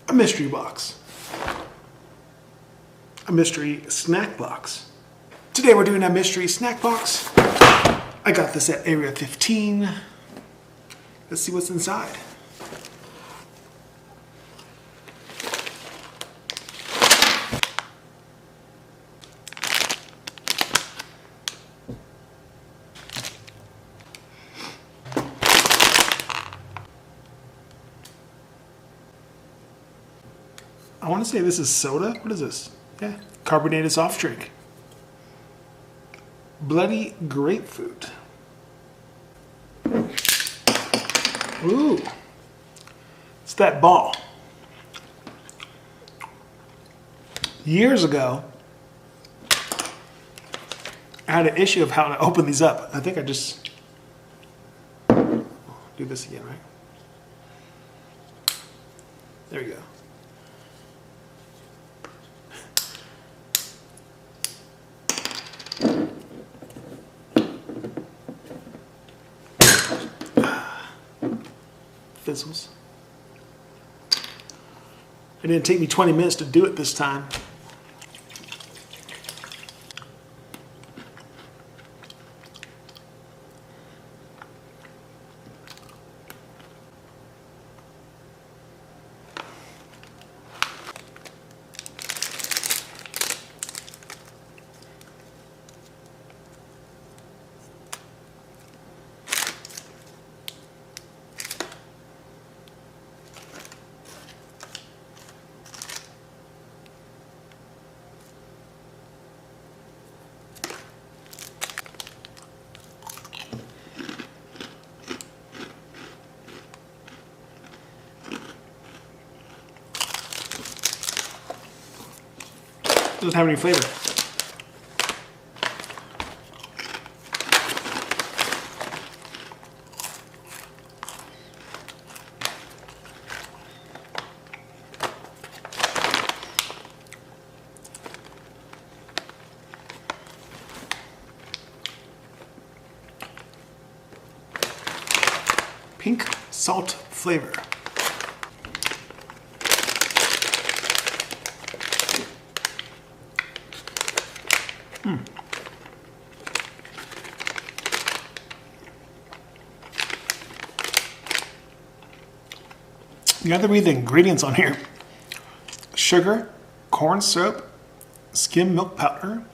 a mystery box, a mystery snack box. Today we're doing a mystery snack box. I got this at Area 15. Let's see what's inside. I want to say this is soda. What is this? Yeah, carbonated soft drink. Bloody grapefruit. Ooh, it's that ball. Years ago, I had an issue of how to open these up. I think I just do this again, right? There you go. Fizzles. It didn't take me 20 minutes to do it this time. Doesn't have any flavor. Pink salt flavor. You have to read the ingredients on here. Sugar, corn syrup, skim milk powder,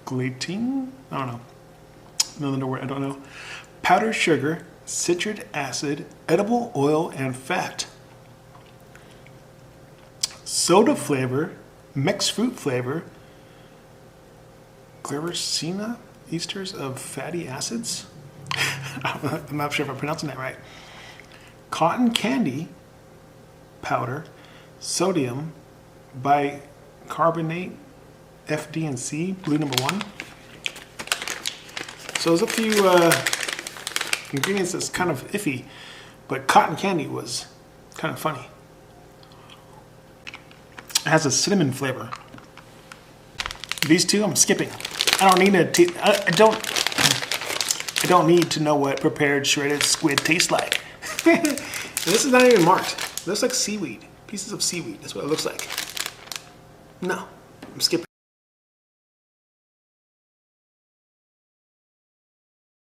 glycine, I don't know. Another word I don't know. Powdered sugar, citric acid, edible oil, and fat. Soda flavor, mixed fruit flavor, Guerrero esters of fatty acids. I'm not sure if I'm pronouncing that right. Cotton candy powder, sodium bicarbonate, FD and C, blue number 1. So there's a few ingredients that's kind of iffy, but cotton candy was kind of funny. It has a cinnamon flavor. These two I'm skipping. I don't need to. I don't need to know what prepared shredded squid tastes like. This is not even marked. It looks like seaweed. Pieces of seaweed. That's what it looks like. No, I'm skipping.